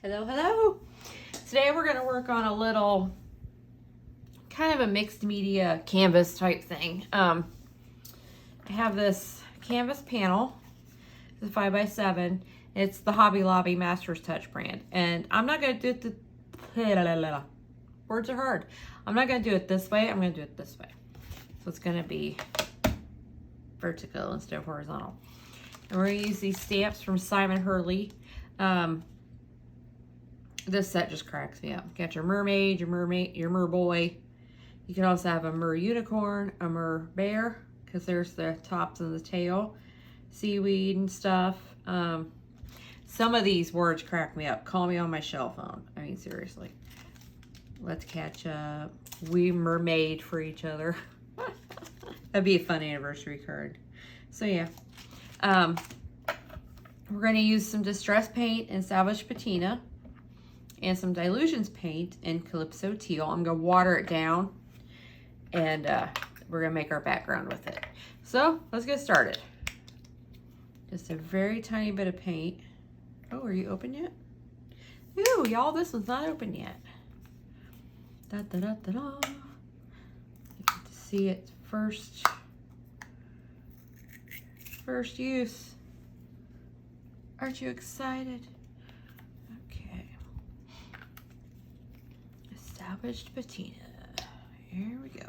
Hello, hello. Today we're going to work on a little kind of a mixed media canvas type thing. I have this canvas panel. It's a 5x7. It's the Hobby Lobby Master's Touch brand. And I'm not going to do it words are hard. I'm not going to do it this way. I'm going to do it this way. So it's going to be vertical instead of horizontal. And we're going to use these stamps from Simon Hurley. This set just cracks me up. Got your mermaid, your merboy. You can also have a mer unicorn, a mer bear, because there's the tops and the tail, seaweed and stuff. Some of these words crack me up. Call me on my shell phone. I mean, seriously. Let's catch up. We mermaid for each other. That'd be a fun anniversary card. So yeah. We're going to use some distress paint and salvage patina and some dilutions paint in Calypso Teal. I'm going to water it down and we're going to make our background with it. So let's get started. Just a very tiny bit of paint. Oh, are you open yet? Ooh, y'all, this one's not open yet. Da da da da da. You get to see it first use. Aren't you excited? Okay. Salvaged patina. Here we go.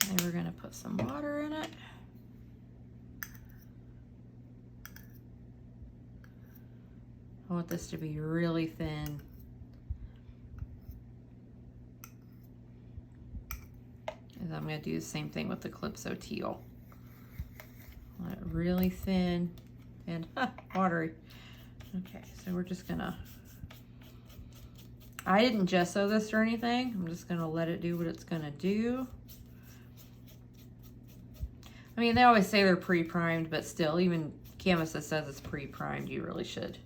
And then we're gonna put some water in it. I want this to be really thin. And I'm gonna do the same thing with the Calypso Teal. Want it really thin and watery. Okay, so we're just gonna, I didn't gesso this or anything. I'm just gonna let it do what it's gonna do. I mean, they always say they're pre-primed, but still, even canvas that says it's pre-primed, you really should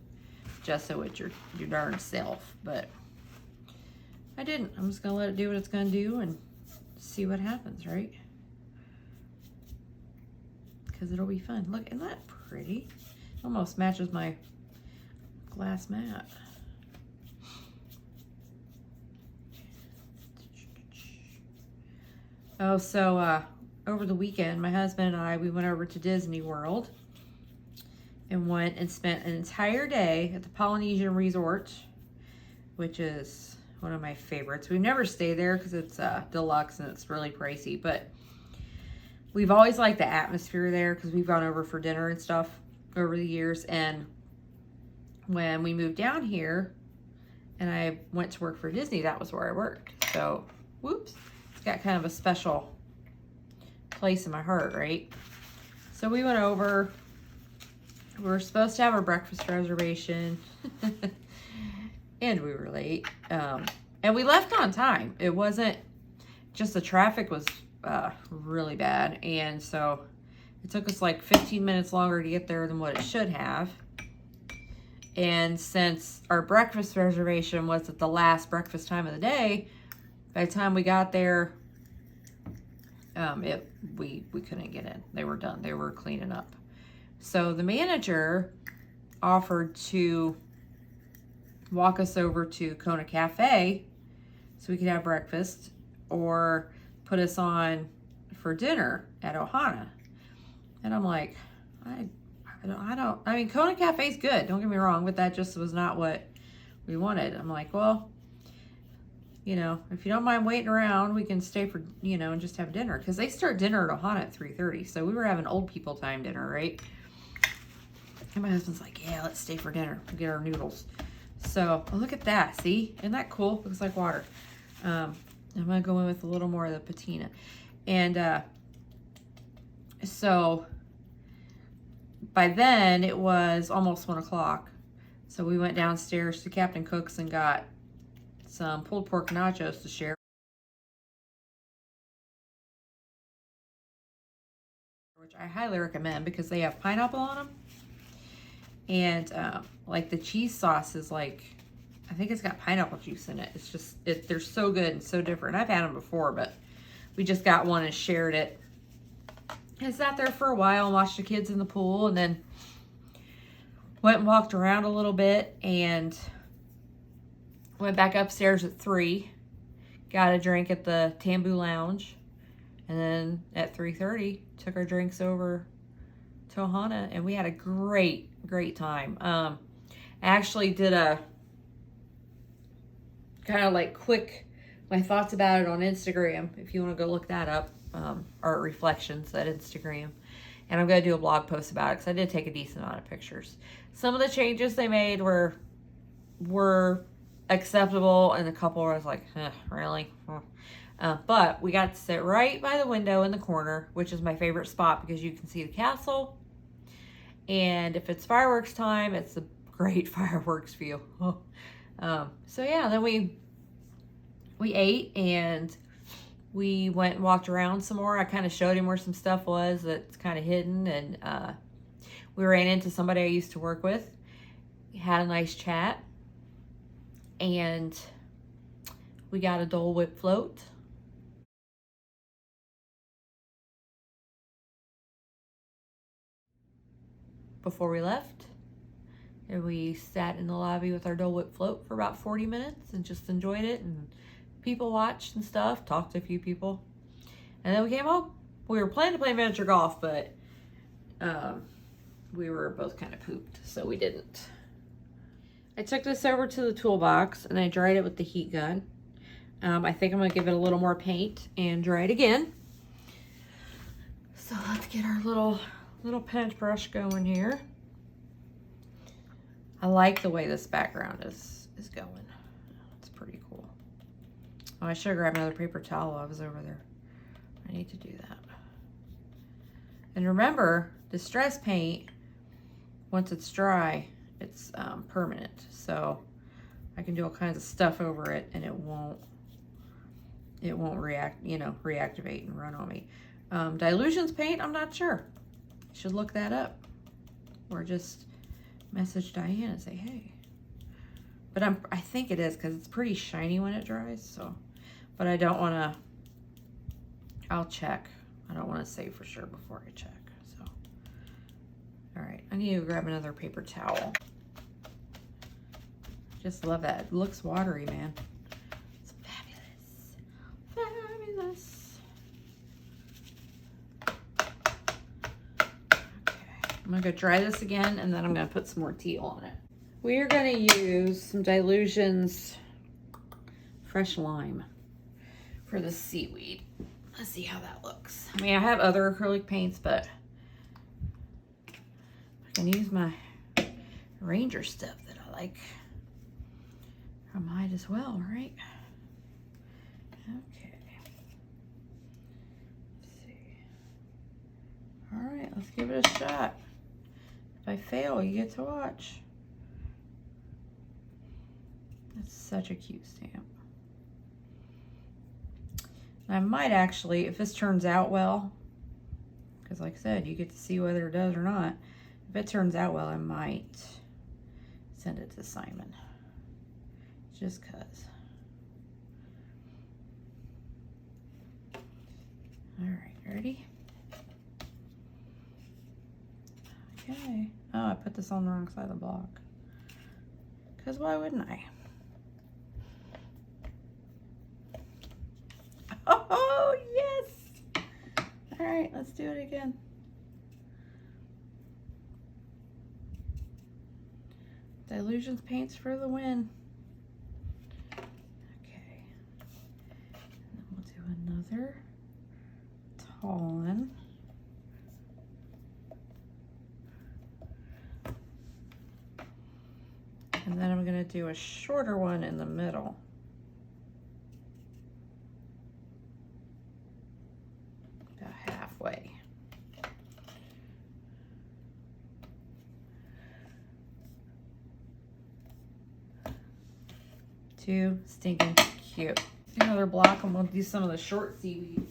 gesso it your darn self. But I didn't. I'm just gonna let it do what it's gonna do and see what happens, right? Because it'll be fun. Look, isn't that pretty? Almost matches my glass mat. Oh, so over the weekend, my husband and I, we went over to Disney World and went and spent an entire day at the Polynesian Resort, which is one of my favorites. We've never stayed there because it's deluxe and it's really pricey, but we've always liked the atmosphere there because we've gone over for dinner and stuff over the years. And when we moved down here and I went to work for Disney, that was where I worked. So, whoops, it's got kind of a special place in my heart, right? So we went over. We were supposed to have our breakfast reservation and we were late. And we left on time. It wasn't just the traffic was really bad, and so it took us like 15 minutes longer to get there than what it should have. And since our breakfast reservation was at the last breakfast time of the day, by the time we got there, we couldn't get in. They were done. They were cleaning up. So the manager offered to walk us over to Kona Cafe so we could have breakfast, or put us on for dinner at Ohana. And I'm like, I mean, Kona Cafe's good, don't get me wrong, but that just was not what we wanted. I'm like, well, you know, if you don't mind waiting around, we can stay for, you know, and just have dinner. Because they start dinner at Ohana at 3:30. So we were having old people time dinner, right? And my husband's like, yeah, let's stay for dinner. We'll get our noodles. So, oh, look at that. See? Isn't that cool? Looks like water. I'm going to go in with a little more of the patina. And so by then it was almost 1 o'clock. So we went downstairs to Captain Cook's and got some pulled pork nachos to share, which I highly recommend because they have pineapple on them. And like the cheese sauce is like, I think it's got pineapple juice in it. It's just, they're so good and so different. I've had them before, but we just got one and shared it. And sat there for a while and watched the kids in the pool. And then Went and walked around a little bit and went back upstairs at 3. Got a drink at the Tambu Lounge. And then at 3:30, took our drinks over to Ohana, and we had a great time. I actually did a kind of like quick, my thoughts about it on Instagram, if you want to go look that up, Art Reflections at Instagram. And I'm going to do a blog post about it because I did take a decent amount of pictures. Some of the changes they made were acceptable, and a couple where I was like, really? But we got to sit right by the window in the corner, which is my favorite spot because you can see the castle. And if it's fireworks time, it's a great fireworks view. So yeah, then we ate and we went and walked around some more. I kind of showed him where some stuff was that's kind of hidden, and we ran into somebody I used to work with. We had a nice chat, and we got a Dole Whip float. Before we left, and we sat in the lobby with our Dole Whip float for about 40 minutes and just enjoyed it, and people watched and stuff, talked to a few people, and then we came home. We were planning to play miniature golf, but we were both kind of pooped, so we didn't. I took this over to the toolbox and I dried it with the heat gun. I think I'm gonna give it a little more paint and dry it again. So let's get our little paintbrush going here. I like the way this background is going. It's pretty cool. Oh, I should have grabbed another paper towel while I was over there. I need to do that. And remember, distress paint, once it's dry, it's permanent. So I can do all kinds of stuff over it and it won't reactivate and run on me. Dilutions paint, I'm not sure. Should look that up, or just message Diane and say, hey. But I think it is because it's pretty shiny when it dries. So, but I don't want to. I'll check. I don't want to say for sure before I check. So, all right, I need to grab another paper towel. Just love that. It looks watery, man. It's fabulous. I'm gonna go dry this again, and then I'm gonna put some more teal on it. We are gonna use some Dilutions Fresh Lime for the seaweed. Let's see how that looks. I mean, I have other acrylic paints, but I can use my Ranger stuff that I like. I might as well, right? Okay. Let's see. All right, let's give it a shot. If I fail, you get to watch. That's such a cute stamp. And I might actually, if this turns out well, because like I said, you get to see whether it does or not. If it turns out well, I might send it to Simon. Just cause. All right, ready? Okay. Oh, I put this on the wrong side of the block. Because why wouldn't I? Oh, yes! All right, let's do it again. Dilutions paints for the win. Okay. And then we'll do another tall one. And then I'm going to do a shorter one in the middle. About halfway. Too stinking cute. Another block, and we'll do some of the short seaweed.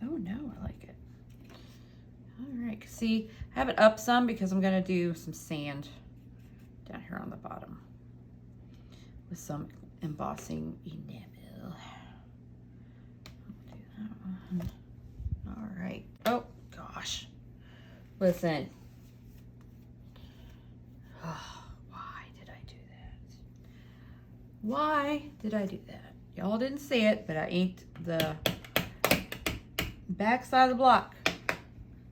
Oh no, I like it. All right, see, I have it up some because I'm gonna do some sand down here on the bottom with some embossing enamel. I'll do that one. All right. Oh, gosh. Listen. Oh, why did I do that? Why did I do that? Y'all didn't see it, but I inked the back side of the block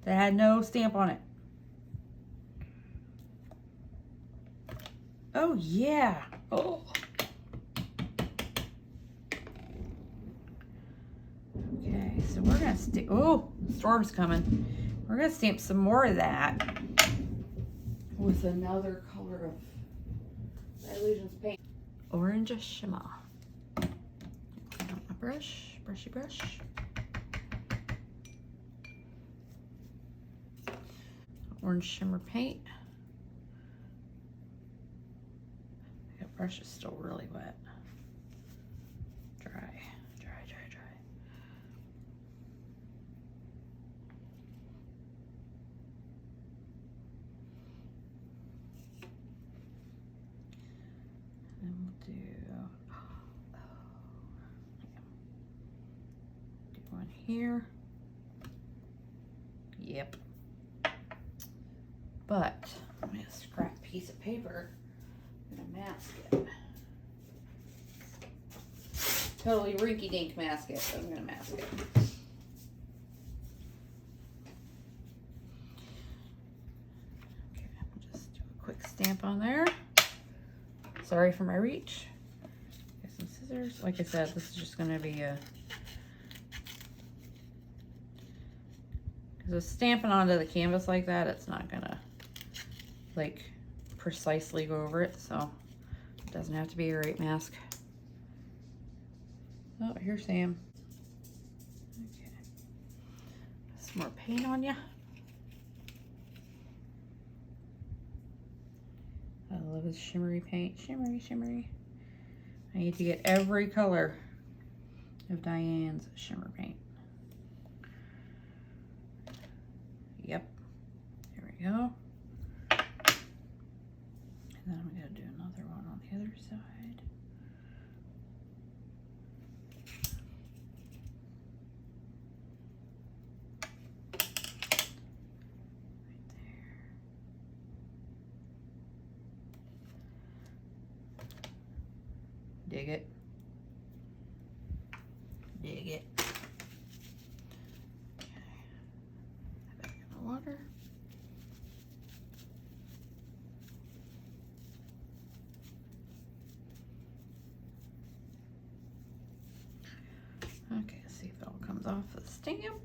that had no stamp on it. Oh, yeah. Oh. Okay, so we're going to stick. Oh, storm's coming. We're going to stamp some more of that with another color of Illusions paint. Orange shimmer. Clean out my brush, brushy brush. Orange shimmer paint. That brush is still really wet. Dry, dry, dry, dry. And we'll do one here. Yep. But I'm gonna scrap a piece of paper. I'm gonna mask it. Totally rinky-dink mask it, but I'm gonna mask it. Okay, I'll just do a quick stamp on there. Sorry for my reach. Get some scissors. Like I said, this is just gonna be a, because stamping onto the canvas like that, it's not gonna like precisely go over it, so it doesn't have to be a right mask. Oh, here's Sam. Okay. Some more paint on ya. I love this shimmery paint. Shimmery, shimmery. I need to get every color of Diane's shimmer paint. Yep. There we go. And then I'm going to do another one on the other side. Dig it. Dig it. Okay. Back in the water. Okay, let's see if it all comes off the stamp.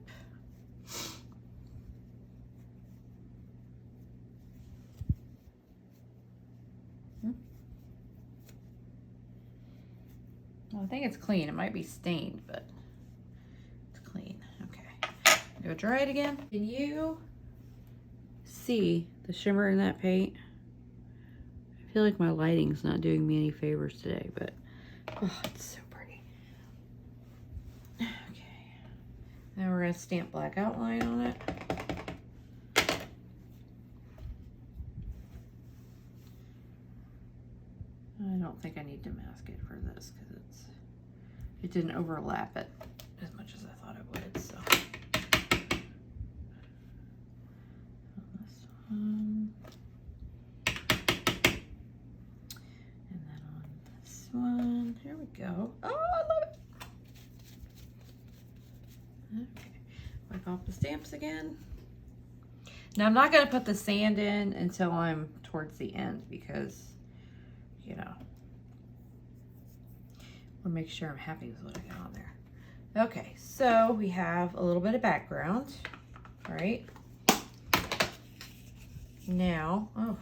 Well, I think it's clean. It might be stained, but it's clean. Okay. Go dry it again. Can you see the shimmer in that paint? I feel like my lighting's not doing me any favors today, but oh, it's so pretty. Okay. Now we're going to stamp black outline on it. I don't think I need to mask it for this because it didn't overlap it as much as I thought it would. So on this one, and then on this one, here we go. Oh, I love it. Okay, wipe off the stamps again. Now I'm not going to put the sand in until I'm towards the end because, you know, we'll make sure I'm happy with what I got on there. Okay, so we have a little bit of background, right? Now, oh,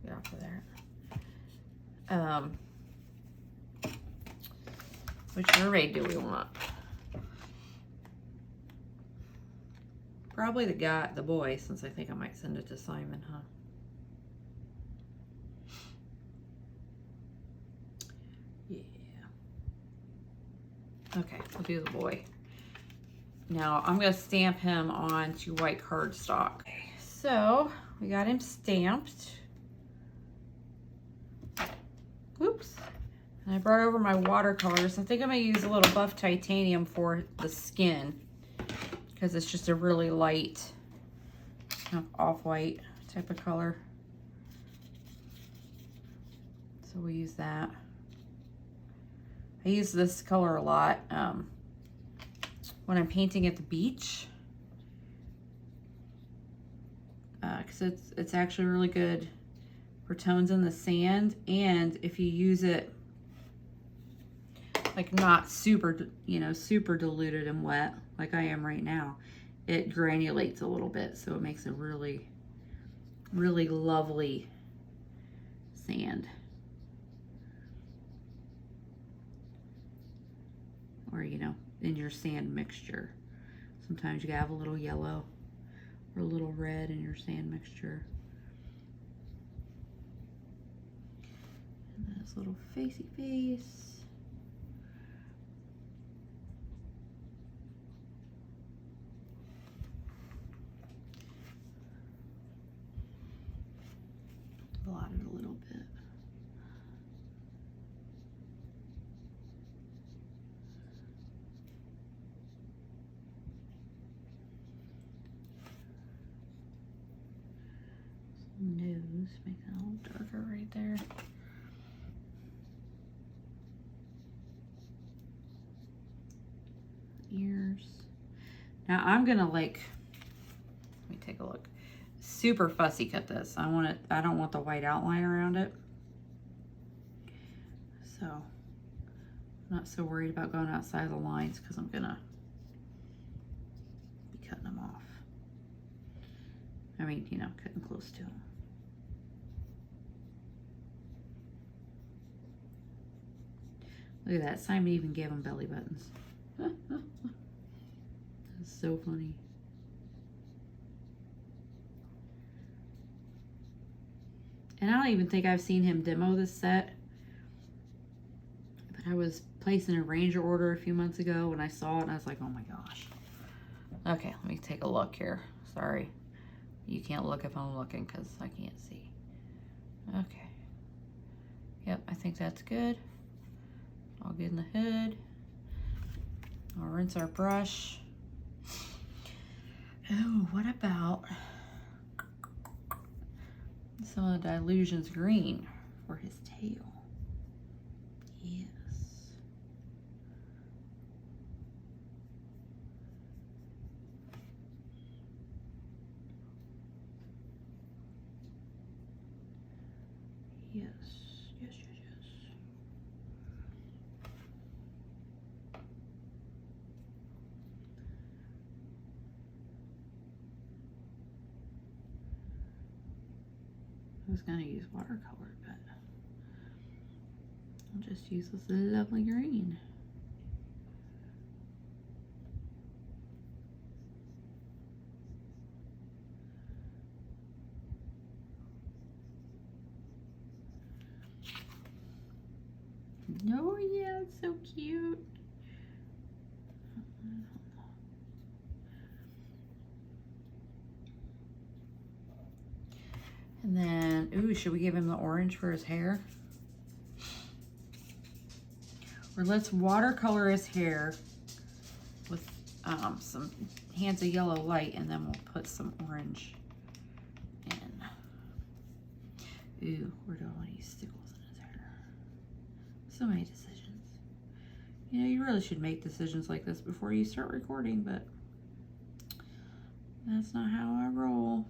get off of there. Which mermaid do we want? Probably the boy, since I think I might send it to Simon, huh? Okay, we'll do the boy. Now I'm going to stamp him onto white cardstock. Okay, so we got him stamped. Oops. And I brought over my watercolors. I think I'm going to use a little buff titanium for the skin because it's just a really light, off-white type of color. So we'll use that. I use this color a lot when I'm painting at the beach because it's actually really good for tones in the sand, and if you use it like not super, super diluted and wet like I am right now, it granulates a little bit, so it makes a really, really lovely sand. Or, in your sand mixture. Sometimes you have a little yellow or a little red in your sand mixture. And this little facey face. Blot it a little bit. Nose, make that a little darker right there. Ears. Now I'm gonna let me take a look. Super fussy cut this. I don't want the white outline around it. So I'm not so worried about going outside the lines because I'm gonna be cutting them off. I mean, cutting close to them. Look at that. Simon even gave them belly buttons. That's so funny. And I don't even think I've seen him demo this set. But I was placing a Ranger order a few months ago when I saw it and I was like, oh my gosh. Okay, let me take a look here. Sorry. You can't look if I'm looking because I can't see. Okay. Yep, I think that's good. I'll get in the hood. I'll rinse our brush. Oh, what about some of the Dilutions green for his tail? Yes. Yes, yes, yes, yes. I was gonna use watercolor, but I'll just use this lovely green. Oh yeah, it's so cute. And then, ooh, should we give him the orange for his hair? Or let's watercolor his hair with some hands of yellow light, and then we'll put some orange in. Ooh, where do I want to use stickles in his hair? So many decisions. You really should make decisions like this before you start recording, but that's not how I roll.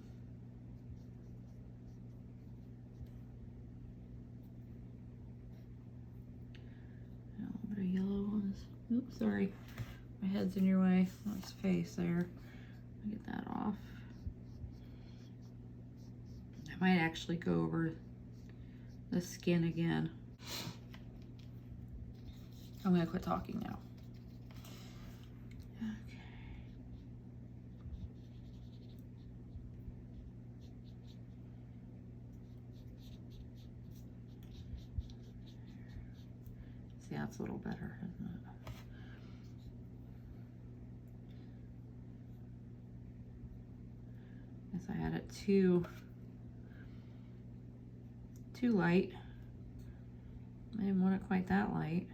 A little bit of yellow on his, oops, sorry. My head's in your way on his face there. Get that off. I might actually go over the skin again. I'm gonna quit talking now. Okay. See, that's a little better, isn't it? Guess I had it too light. I didn't want it quite that light.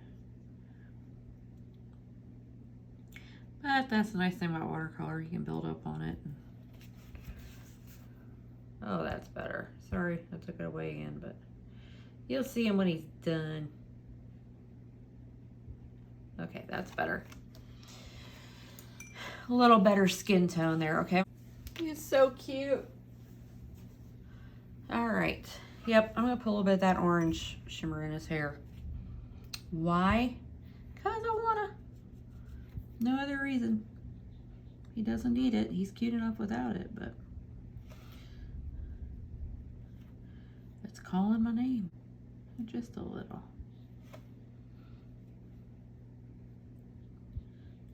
But that's the nice thing about watercolor. You can build up on it. Oh, that's better. Sorry, I took it away again, but you'll see him when he's done. Okay, that's better. A little better skin tone there, okay? He's so cute. All right. Yep, I'm gonna put a little bit of that orange shimmer in his hair. Why? Because I wanna. No other reason. He doesn't need it. He's cute enough without it, but it's calling my name. Just a little.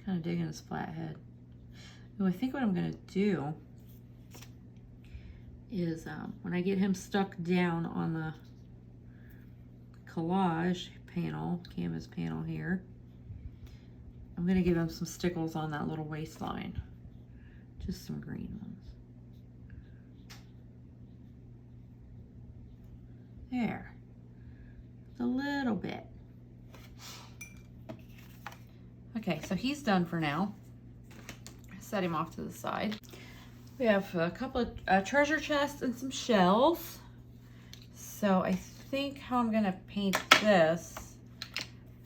Kind of digging his flat head. Oh, I think what I'm gonna do is when I get him stuck down on the collage panel, canvas panel here, I'm gonna give him some stickles on that little waistline. Just some green ones. There. Just a little bit. Okay, so he's done for now. Set him off to the side. We have a couple of treasure chests and some shells. So I think how I'm gonna paint this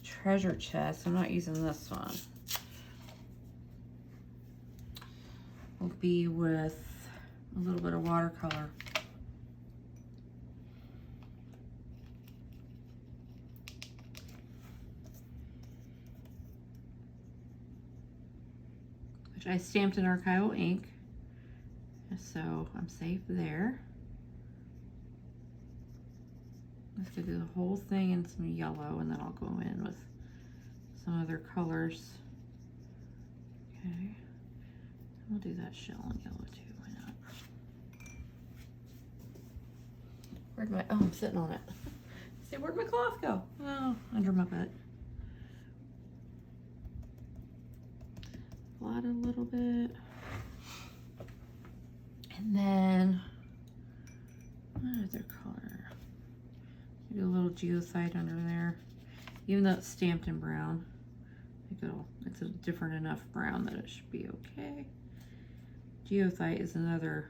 treasure chest, I'm not using this one, will be with a little bit of watercolor. Which I stamped in archival ink, so I'm safe there. Let's go do the whole thing in some yellow, and then I'll go in with some other colors. Okay, we'll do that shell in yellow too, why not? Where'd my, oh, I'm sitting on it. See, where'd my cloth go? Oh, under my butt. Blot a little bit. And then, what other color? Do a little geocyte under there. Even though it's stamped in brown, I think it's a different enough brown that it should be okay. Geocyte is another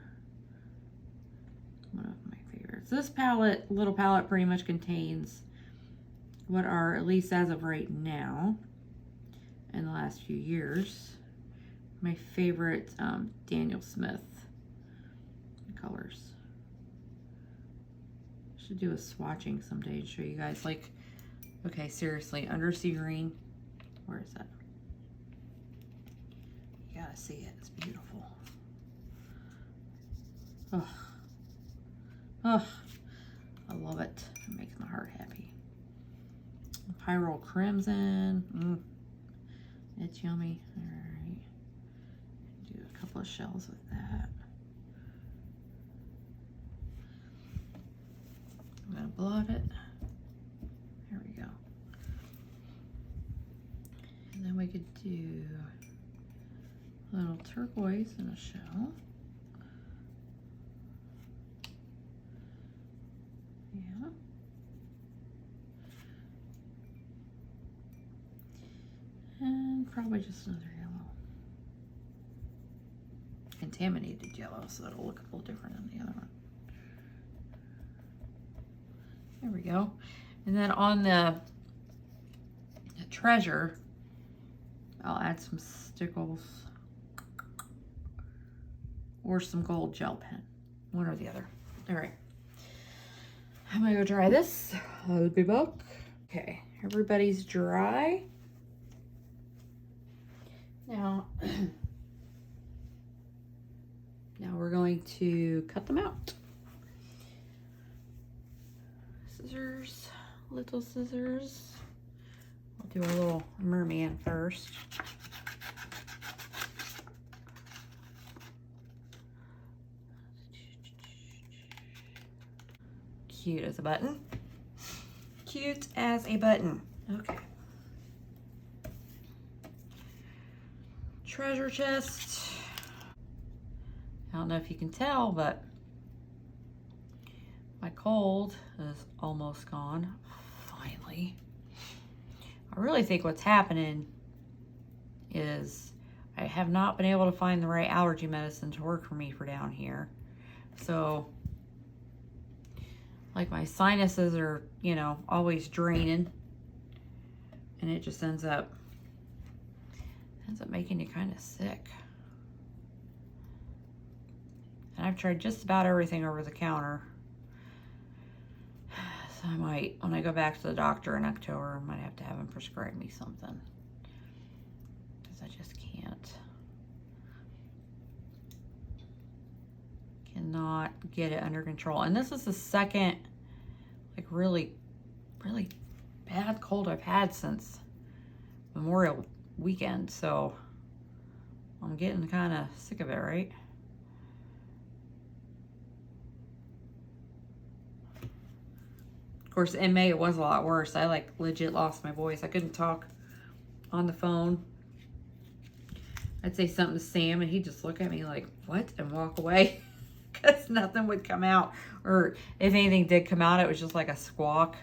one of my favorites. This palette, little palette, pretty much contains what are, at least as of right now, in the last few years, my favorite Daniel Smith colors. Should do a swatching someday to show you guys. Like, okay, seriously, undersea green. Where is that? You gotta see it. It's beautiful. Oh, oh, I love it. It makes my heart happy. Pyrrole Crimson. It's yummy. All right. Do a couple of shells with that. I'm gonna blot it. There we go. And then we could do a little turquoise in a shell. Yeah. And probably just another yellow. Contaminated yellow, so it'll look a little different than the other one. There we go. And then on the treasure, I'll add some stickles or some gold gel pen, one or the other. All right, I'm gonna go dry this. I'll be back. Okay, everybody's dry. Now, now we're going to cut them out. Scissors, little scissors. I'll do a little merman first. Cute as a button. Cute as a button. Okay. Treasure chest. I don't know if you can tell, but my cold is almost gone, finally. I really think what's happening is I have not been able to find the right allergy medicine to work for me for down here. So, like, my sinuses are, you know, always draining. And it just ends up making you kind of sick. And I've tried just about everything over the counter. So I might, when I go back to the doctor in October, I might have to have him prescribe me something. Because I just cannot get it under control. And this is the second, like, really bad cold I've had since Memorial Weekend. So I'm getting kind of sick of it, right? Of course, in May it was a lot worse. I like legit lost my voice. I couldn't talk on the phone. I'd say something to Sam and he'd just look at me like, what? And walk away because nothing would come out. Or if anything did come out, it was just like a squawk.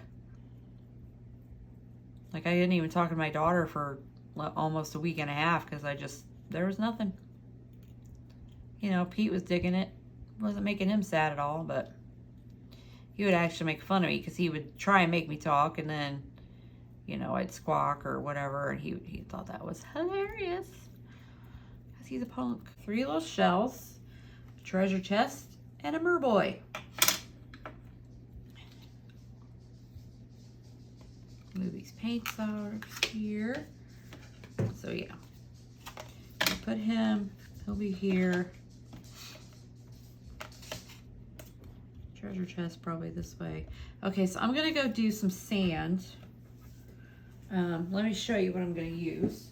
Like, I didn't even talk to my daughter for almost a week and a half because there was nothing. You know, Pete was digging it. Wasn't making him sad at all, but he would actually make fun of me because he would try and make me talk, and then, you know, I'd squawk or whatever, and he thought that was hilarious because he's a punk. 3 little shells, a treasure chest, and a merboy. Move these paints out here. So yeah, I'll put him, he'll be here. Treasure chest probably this way. Okay, so I'm gonna go do some sand. Let me show you what I'm gonna use.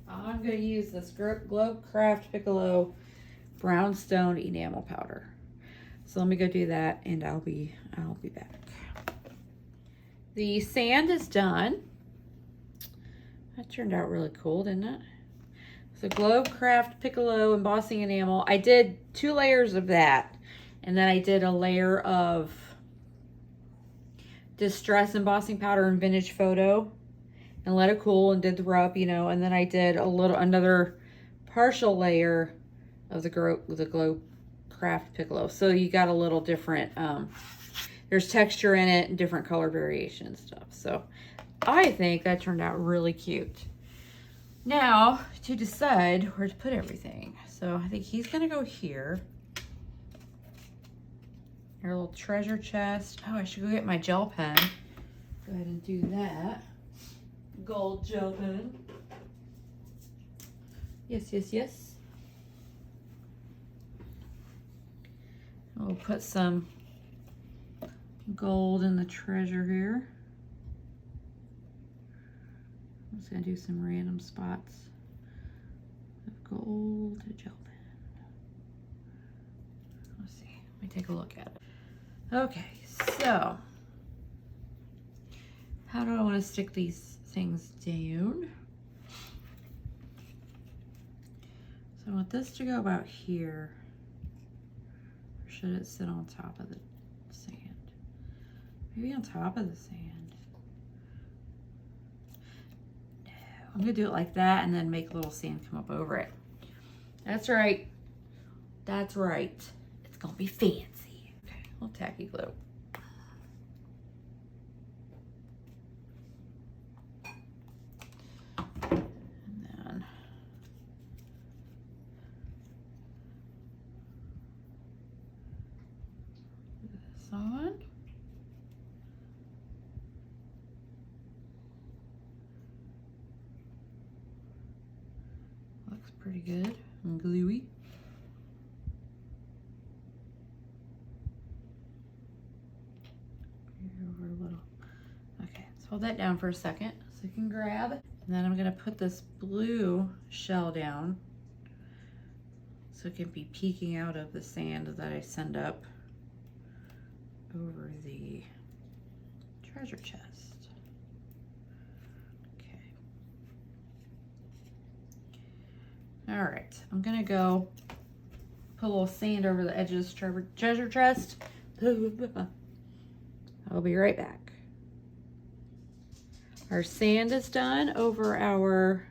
I'm gonna use this Globe Craft Piccolo Brownstone enamel powder. So let me go do that and I'll be back. The sand is done. That turned out really cool, didn't it? So Globe Craft Piccolo embossing enamel. I did 2 layers of that. And then I did a layer of Distress embossing powder and Vintage Photo and let it cool and did the rub, you know, and then I did another partial layer of the Globe Craft Piccolo. So you got a little different, there's texture in it and different color variation and stuff. So I think that turned out really cute. Now to decide where to put everything. So I think he's gonna go here. Your little treasure chest. Oh, I should go get my gel pen. Go ahead and do that. Gold gel pen. Yes, yes, yes. We'll put some gold in the treasure here. I'm just gonna do some random spots of gold gel pen. Let's see, let me take a look at it. Okay, so how do I want to stick these things down? So I want this to go about here. Or should it sit on top of the sand? Maybe on top of the sand. No, I'm gonna do it like that and then make a little sand come up over it. That's right. That's right. It's gonna be fancy. Okay, a little tacky glue. And then this on. Looks pretty good and gluey. Over a little. Okay, let's hold that down for a second so you can grab. And then I'm gonna put this blue shell down so it can be peeking out of the sand that I send up over the treasure chest. Okay. All right, I'm gonna go put a little sand over the edge of this treasure chest. I'll be right back. Our sand is done over our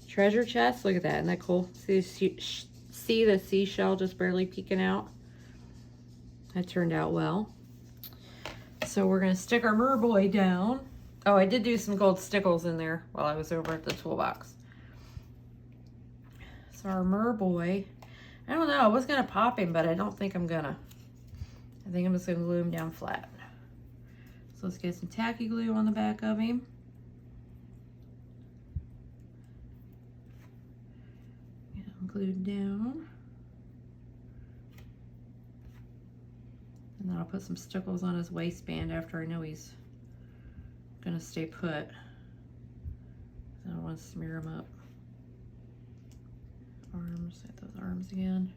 treasure chest. Look at that, isn't that cool? See the seashell just barely peeking out? That turned out well. So we're gonna stick our merboy down. Oh, I did do some gold stickles in there while I was over at the toolbox. So our merboy, I don't know, I was gonna pop him, but I don't think I'm gonna. I think I'm just gonna glue him down flat. So let's get some tacky glue on the back of him. Get him glued down. And then I'll put some stickles on his waistband after I know he's gonna stay put. I don't want to smear him up. Arms, hit those arms again.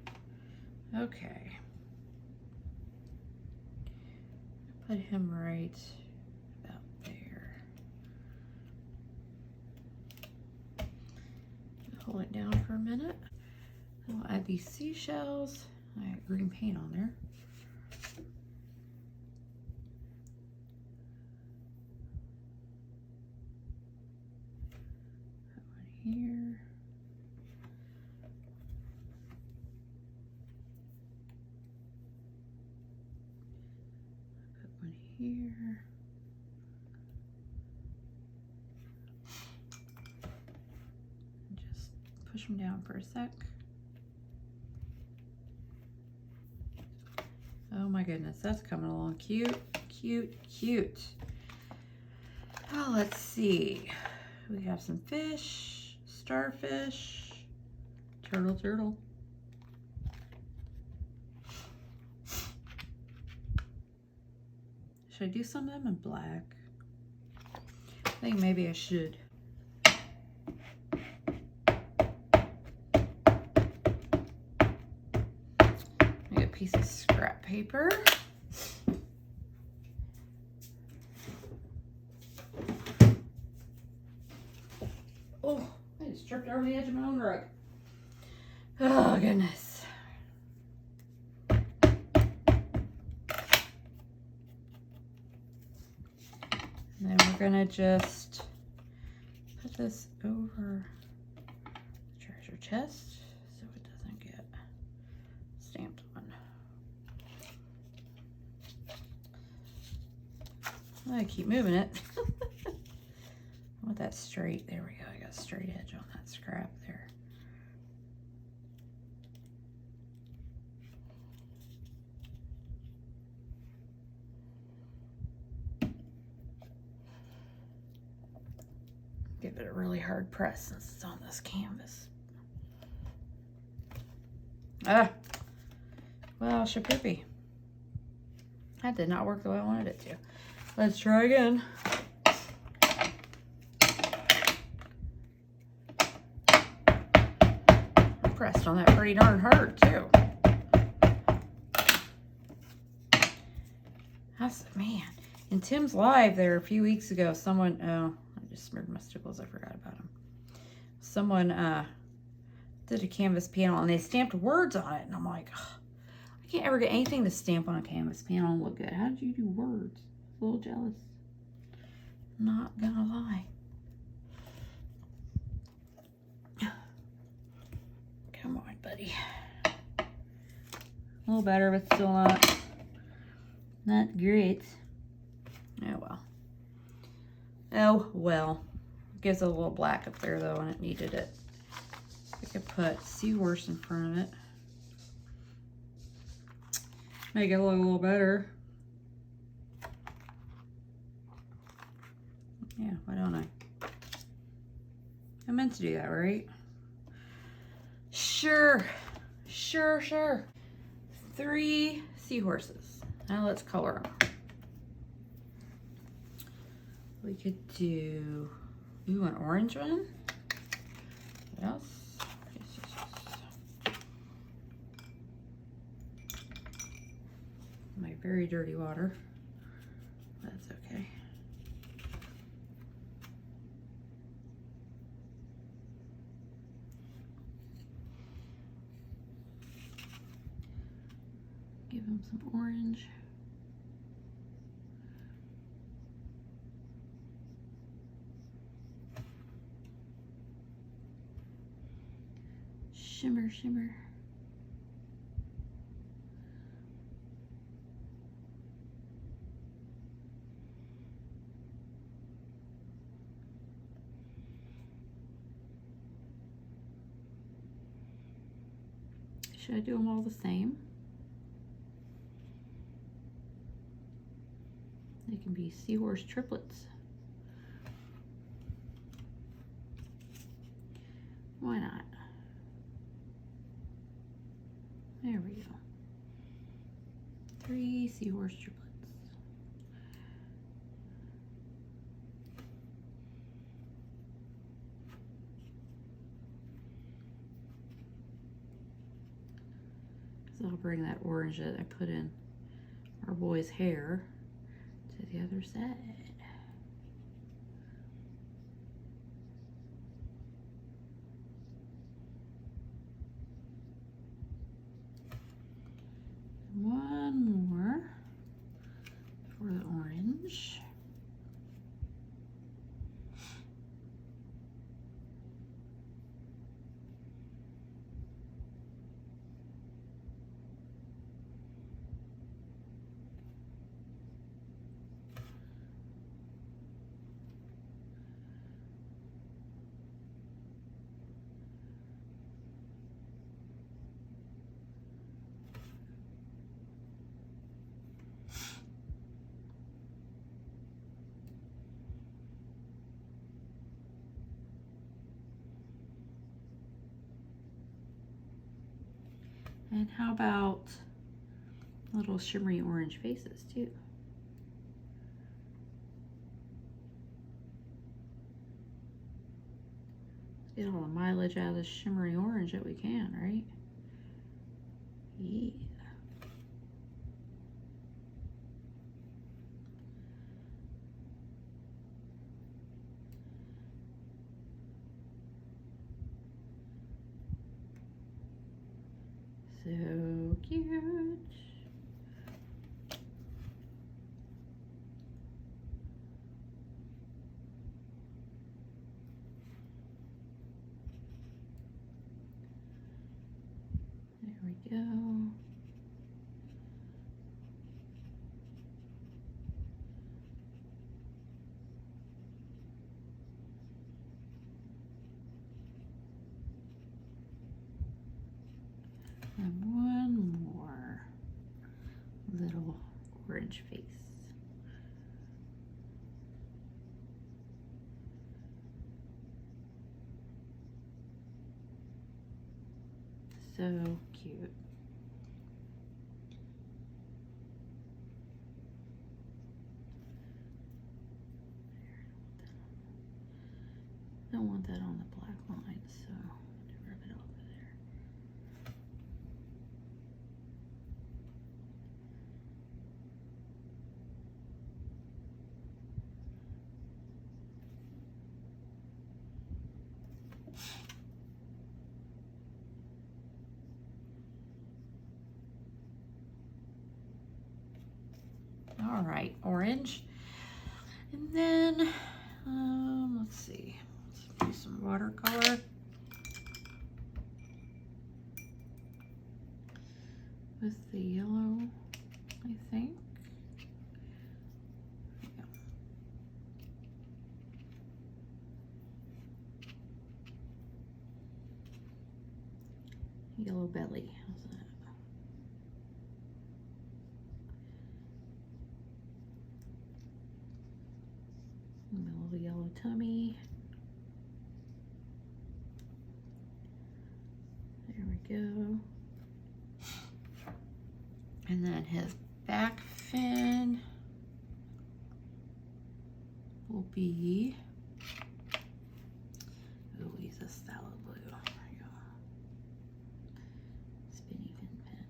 Okay. Put him right about there. Hold it down for a minute. Then we'll add these seashells. I got green paint on there. Put one here. Put one here. Just push them down for a sec. Oh my goodness, that's coming along cute, cute, cute. Oh, let's see. We have some fish, starfish, turtle. Should I do some of them in black? I think maybe I should. Get a piece of scrap paper. Oh, I just tripped over the edge of my own rug. Oh, goodness. And then we're gonna just put this over the treasure chest so it doesn't get stamped on. I keep moving it. I want that straight. There we go. I got a straight edge on that scrap there. Give it a really hard press since it's on this canvas. Ah, well, shapoopy. That did not work the way I wanted it to. Let's try again. I pressed on that pretty darn hard too. That's, man. In Tim's live there a few weeks ago, someone, oh, I just smeared my stickles, I forgot about them. Someone did a canvas panel and they stamped words on it, and I'm like, oh, I can't ever get anything to stamp on a canvas panel and look good. How did you do words? A little jealous. Not gonna lie. Come on, buddy. A little better, but still not great. Oh well. Oh well. Gives it a little black up there though, and it needed it. We could put seahorse in front of it. Make it look a little better. Yeah, why don't I? I meant to do that, right? Sure. 3 seahorses. Now let's color them. We could do, ooh, an orange one. What else? Yes. My very dirty water. That's okay. Give him some orange. Shimmer, shimmer. Should I do them all the same? They can be seahorse triplets. Why not? There we go. 3 seahorse triplets. So I'll bring that orange that I put in our boy's hair to the other side. One more for the orange. And how about little shimmery orange faces too? Let's get all the mileage out of this shimmery orange that we can, right? Yeah. So cute. There we go. And one more little orange face. So cute. Don't want that on the black line, so rub it over there. All right, orange. And then, let's see, let's do some watercolor. With the yellow, I think. Yeah. Yellow belly, how's that? And a little yellow tummy. There we go. And then his back fin will be, ooh, he's a salad blue. There we go. Spinny fin pen.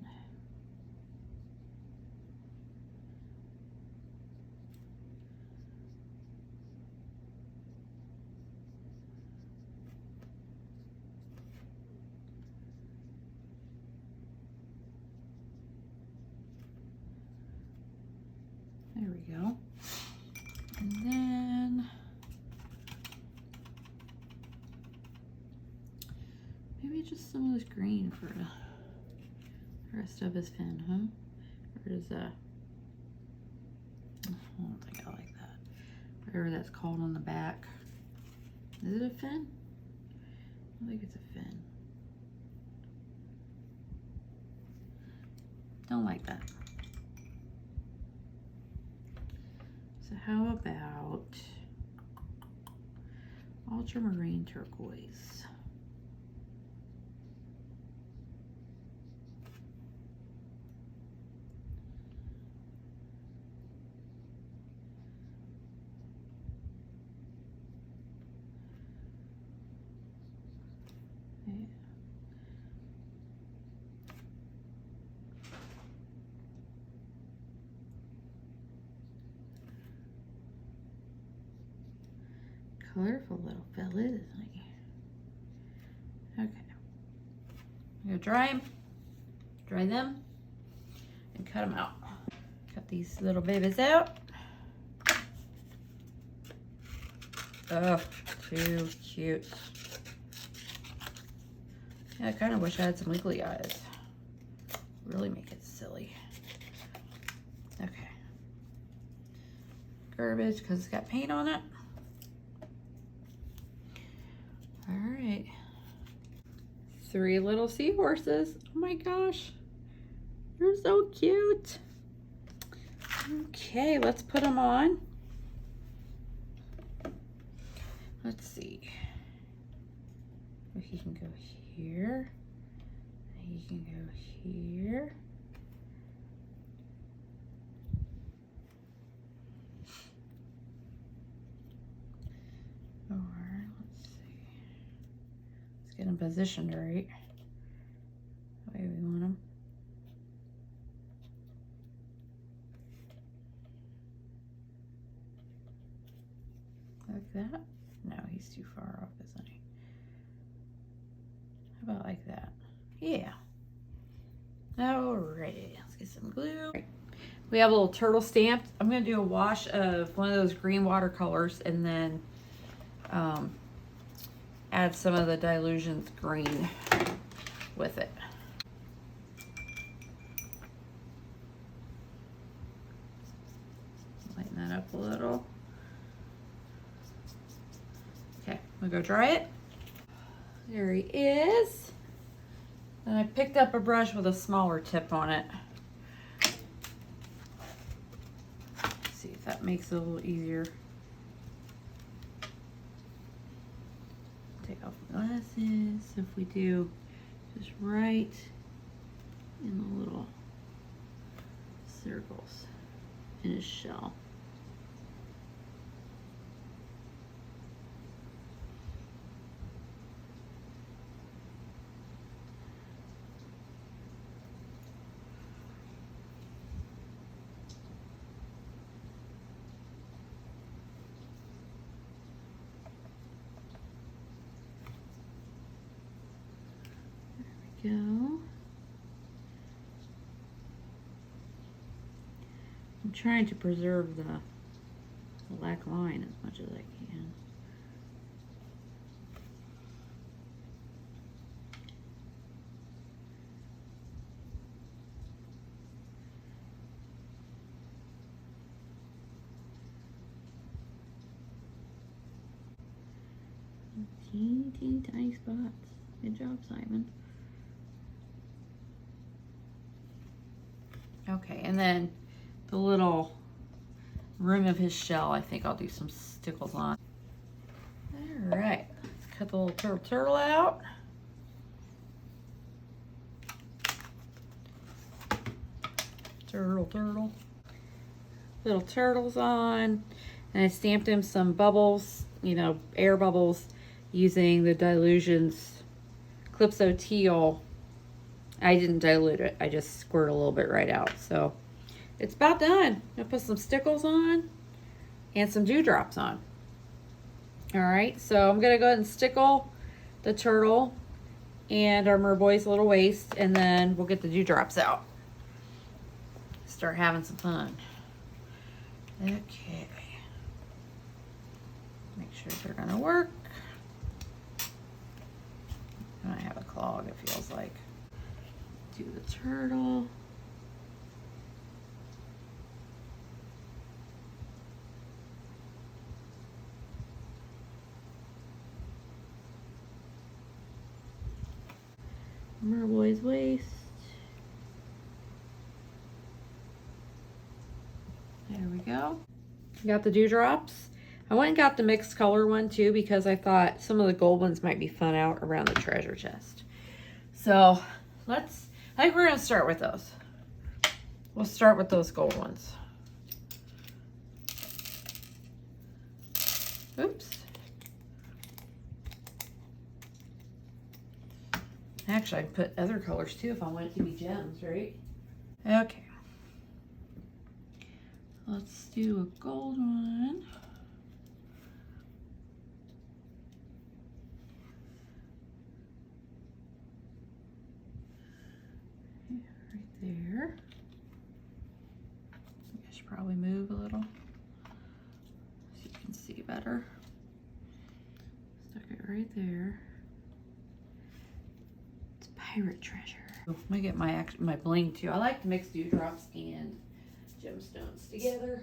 There we go. And then maybe just some of this green for the rest of his fin, huh? Or is that? I don't think I like that. Whatever that's called on the back. Is it a fin? I think it's a fin. Don't like that. So how about ultramarine turquoise? Okay. Colorful little fella, isn't he? Okay. I'm gonna dry them, and cut them out. Cut these little babies out. Oh, too cute. Yeah, I kind of wish I had some wiggly eyes. Really make it silly. Okay. Garbage, because it's got paint on it. All right. 3 little seahorses. Oh my gosh. They're so cute. Okay, let's put them on. Let's see. He can go here. He can go here. Or let's see. Let's get them positioned right. The way we want them. Like that? No, he's too far off, isn't he? How about like that? Yeah. Alrighty, let's get some glue. We have a little turtle stamped. I'm gonna do a wash of one of those green watercolors and then add some of the Dilutions green with it. Lighten that up a little. Okay, I'm gonna go dry it. There he is. And I picked up a brush with a smaller tip on it. Let's see if that makes it a little easier. Take off my glasses. So if we do just right in the little circles in his shell. Go. I'm trying to preserve the black line as much as I can. Teeny tiny spots. Good job, Simon. Okay, and then the little rim of his shell, I think I'll do some stickles on. All right, let's cut the little turtle out. Turtle. Little turtles on. And I stamped him some bubbles, you know, air bubbles, using the Dilutions Calypso Teal. I didn't dilute it. I just squirted a little bit right out. So it's about done. I'm gonna put some stickles on and some dewdrops on. All right, so I'm gonna go ahead and stickle the turtle and our merboy's little waist, and then we'll get the dewdrops out. Start having some fun. Okay. Make sure they're gonna work. I have a clog it feels like. Do the turtle. Merboy's waist. There we go. Got the dewdrops. I went and got the mixed color one too because I thought some of the gold ones might be fun out around the treasure chest. So I think we're gonna start with those. We'll start with those gold ones. Oops. Actually, I put other colors too if I want it to be gems, right? Okay. Let's do a gold one. Right there. I should probably move a little so you can see better. Stuck it right there. It's pirate treasure. I'm gonna get my bling too. I like to mix dewdrops and gemstones together.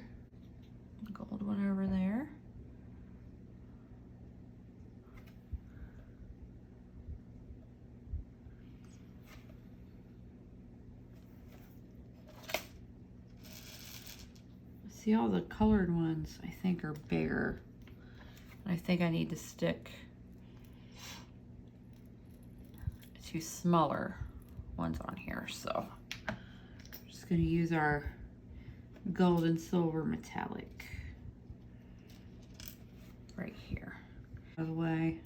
Gold one over there. See, all the colored ones I think are bigger. I think I need to stick to smaller ones on here. So I'm just gonna use our gold and silver metallic right here. By the way,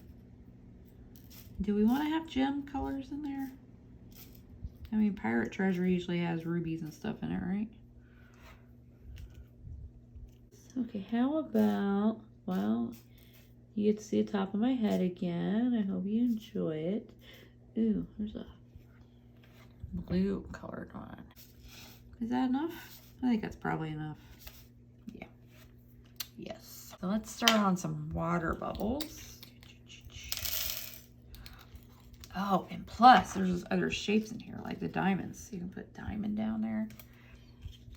do we want to have gem colors in there? I mean, pirate treasure usually has rubies and stuff in it, right? Okay, how about, well, you get to see the top of my head again. I hope you enjoy it. Ooh, there's a blue colored one. Is that enough? I think that's probably enough. Yeah. Yes. So let's start on some water bubbles. Oh, and plus there's other shapes in here, like the diamonds. You can put diamond down there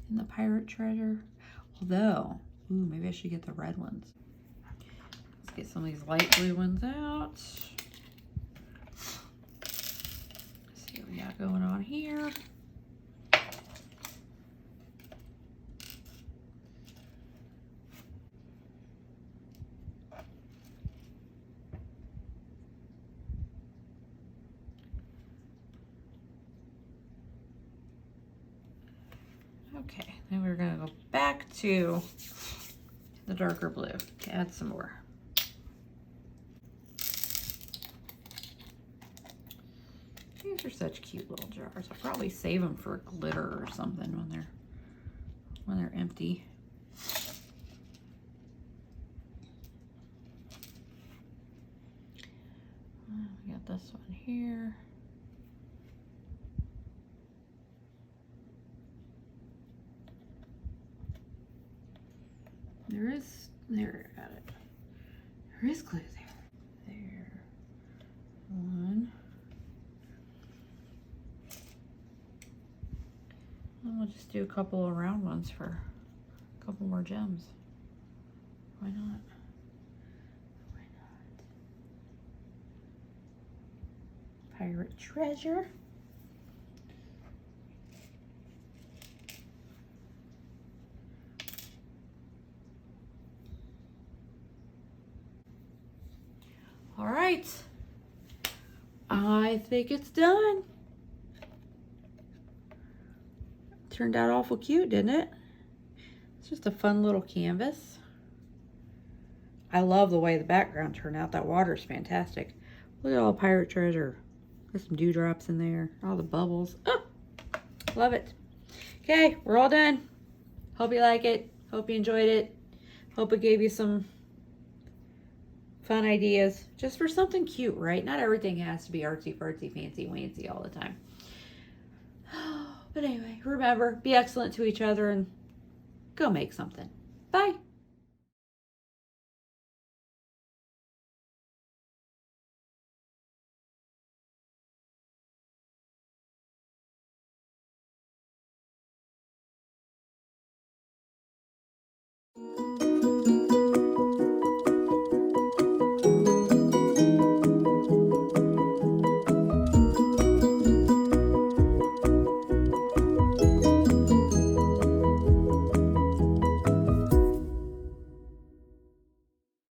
in the pirate treasure. Although, ooh, maybe I should get the red ones. Let's get some of these light blue ones out. Let's see what we got going on here. Okay, then we're gonna go back to the darker blue to add some more. These are such cute little jars. I'll probably save them for glitter or something when they're empty. We got this one here. There, I got it. There is glue there. There. One. And we'll just do a couple of round ones for a couple more gems. Why not? Why not? Pirate treasure. All right, I think it's done. Turned out awful cute, didn't it? It's just a fun little canvas. I love the way the background turned out. That water's fantastic. Look at all the pirate treasure. There's some dewdrops in there, all the bubbles. Oh, love it. Okay, we're all done. Hope you like it. Hope you enjoyed it. Hope it gave you some fun ideas just for something cute, right? Not everything has to be artsy fartsy fancy wancy all the time. But anyway, remember, be excellent to each other and go make something. Bye.